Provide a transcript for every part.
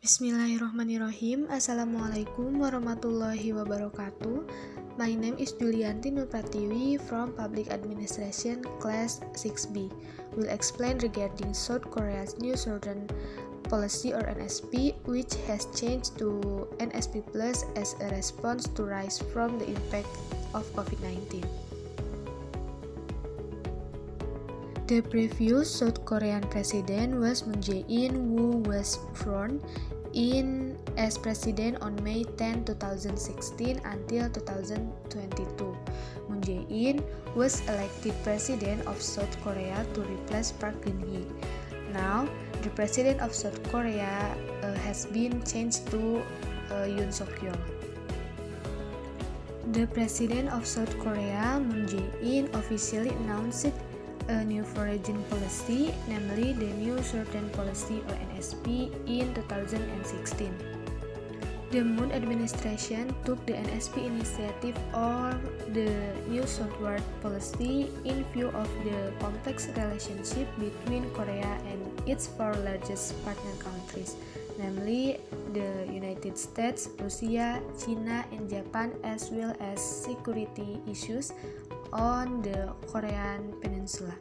Bismillahirrahmanirrahim. Assalamualaikum warahmatullahi wabarakatuh. My name is Julianti Nurpratiwi from Public Administration Class 6B. Will explain regarding South Korea's new Southern Policy or NSP, which has changed to NSP Plus as a response to rise from the impact of COVID-19. The previous South Korean president was Moon Jae-in, who was sworn in as president on May 10, 2016 until 2022. Moon Jae-in was elected president of South Korea to replace Park Geun-hye. Now, the president of South Korea has been changed to Yoon Suk-yeol. The president of South Korea, Moon Jae-in, officially announced a new foreign policy, namely the New Southern Policy or NSP in 2016. The Moon administration took the NSP initiative or the New Southward Policy in view of the complex relationship between Korea and its four largest partner countries, namely the United States, Russia, China, and Japan, as well as security issues on the Korean Peninsula.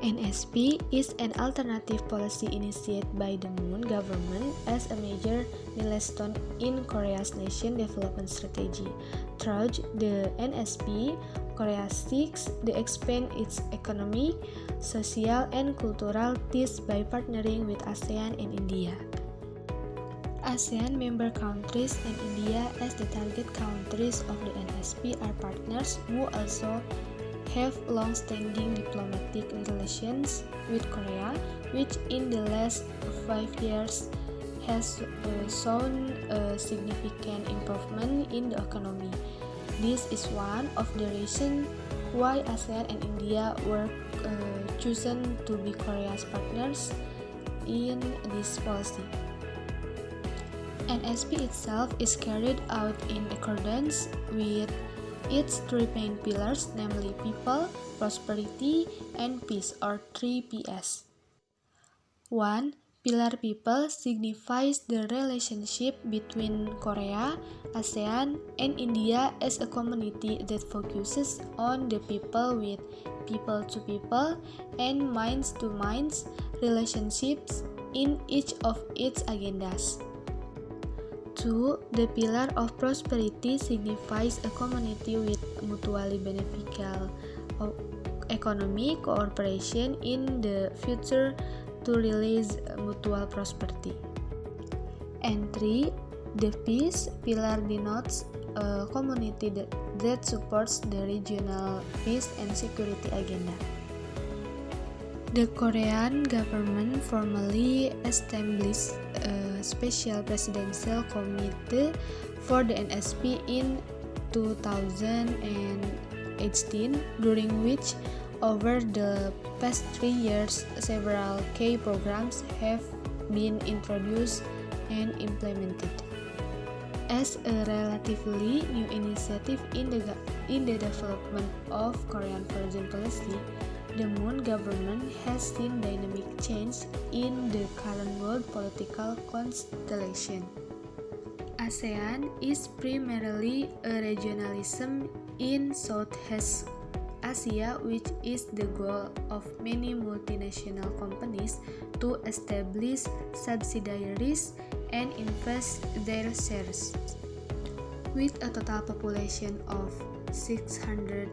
NSP is an alternative policy initiated by the Moon government as a major milestone in Korea's nation development strategy. Through the NSP, Korea seeks to expand its economic, social, and cultural ties by partnering with ASEAN and India. ASEAN member countries and India as the target countries of the NSP are partners who also have long-standing diplomatic relations with Korea, which in the last 5 years has shown a significant improvement in the economy. This is one of the reasons why ASEAN and India were chosen to be Korea's partners in this policy. NSP itself is carried out in accordance with its three main pillars, namely people, prosperity, and peace, or 3Ps. 1. Pillar people signifies the relationship between Korea, ASEAN, and India as a community that focuses on the people with people-to-people and minds-to-minds relationships in each of its agendas. 2. The pillar of prosperity signifies a community with mutually beneficial economic cooperation in the future to realize mutual prosperity. And 3. The peace pillar denotes a community that supports the regional peace and security agenda. The Korean government formally established a special presidential committee for the NSP in 2018, during which over the past 3 years several key programs have been introduced and implemented. As a relatively new initiative in the development of Korean foreign policy, the Moon government has seen dynamic change in the current world political constellation. ASEAN is primarily a regionalism in Southeast Asia, which is the goal of many multinational companies to establish subsidiaries and invest their shares. With a total population of 640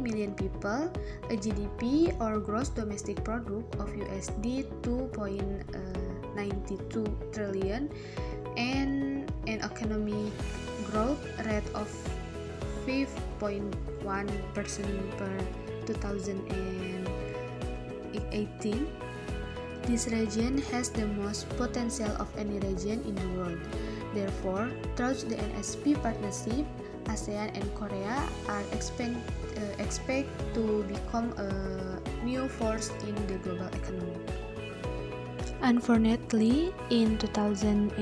million people, a GDP or gross domestic product of USD 2.92 trillion, and an economic growth rate of 5.1% per 2018. This region has the most potential of any region in the world. Therefore, through the NSP partnership, ASEAN and Korea are expect to become a new force in the global economy. Unfortunately, in 2020,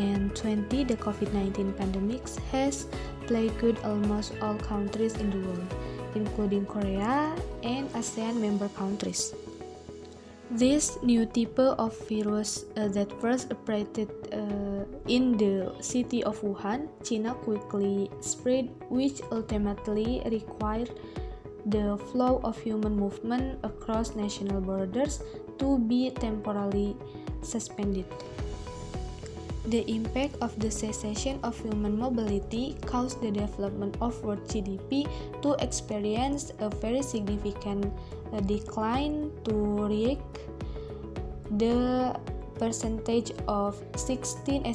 the COVID-19 pandemic has plagued almost all countries in the world, including Korea and ASEAN member countries. This new type of virus that first operated in the city of Wuhan, China quickly spread, which ultimately required the flow of human movement across national borders to be temporarily suspended. The impact of the cessation of human mobility caused the development of world GDP to experience a very significant decline to reach the percentage of 17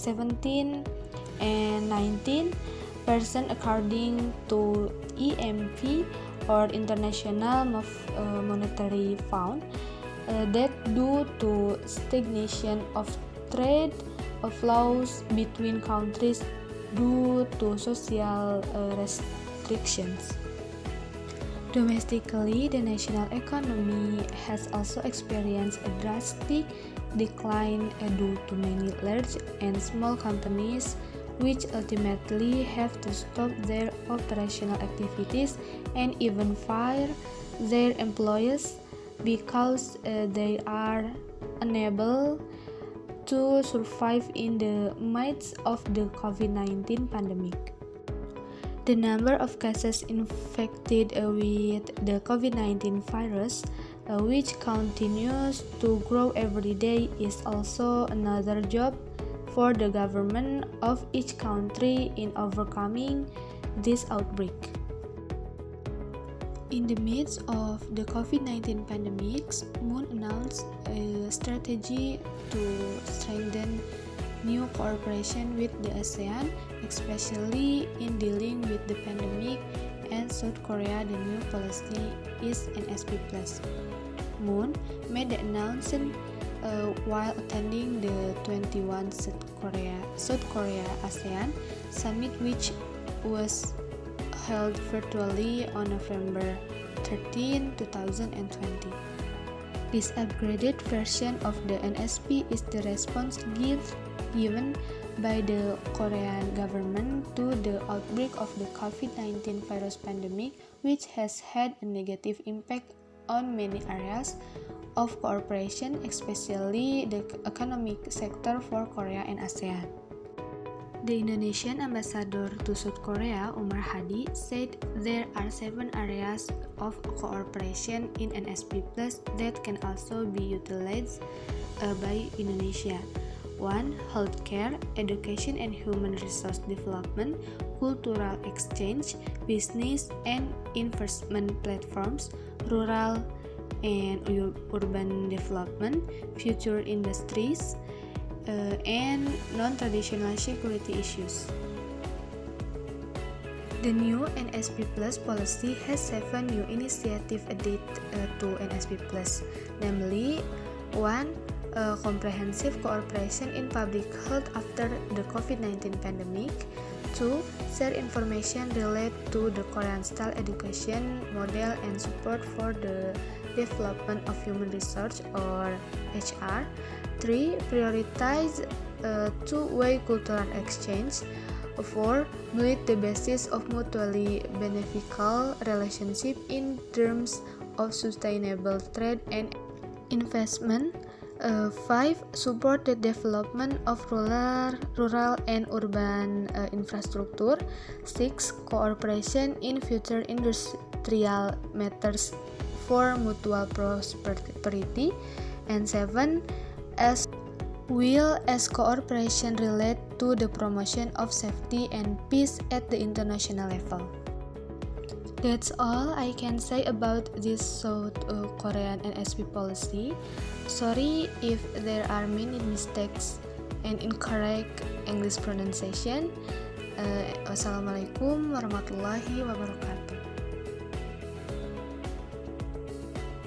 and 19% according to IMF or International Monetary Fund, that due to stagnation of trade flows between countries due to social restrictions. Domestically, the national economy has also experienced a drastic decline due to many large and small companies which ultimately have to stop their operational activities and even fire their employees because they are unable to survive in the midst of the COVID-19 pandemic. The number of cases infected with the COVID-19 virus, which continues to grow every day, is also another job for the government of each country in overcoming this outbreak. In the midst of the COVID-19 pandemic, Moon announced a strategy to strengthen new cooperation with the ASEAN, especially in dealing with the pandemic, and South Korea. The new policy is NSP+. Moon made the announcement while attending the 21st South Korea ASEAN Summit, which was held virtually on November 13, 2020. This upgraded version of the NSP is the response given by the Korean government to the outbreak of the COVID-19 virus pandemic, which has had a negative impact on many areas of cooperation, especially the economic sector for Korea and ASEAN. The Indonesian ambassador to South Korea, Umar Hadi, said there are 7 areas of cooperation in NSP Plus that can also be utilized by Indonesia. 1. Healthcare, education and human resource development, cultural exchange, business and investment platforms, rural and urban development, future industries, and non-traditional security issues. The new NSP Plus policy has 7 new initiatives added to NSP Plus, namely 1. Comprehensive cooperation in public health after the COVID-19 pandemic. 2. Share information related to the Korean-style education model and support for the development of human resource or HR. 3. Prioritize two-way cultural exchange. 4. Build the basis of mutually beneficial relationship in terms of sustainable trade and investment. 5. Support the development of rural and urban infrastructure. 6. Cooperation in future industrial matters for mutual prosperity. And 7. As cooperation related to the promotion of safety and peace at the international level. That's all I can say about this South Korean NSP policy. Sorry if there are many mistakes and incorrect English pronunciation. Wassalamualaikum warahmatullahi wabarakatuh.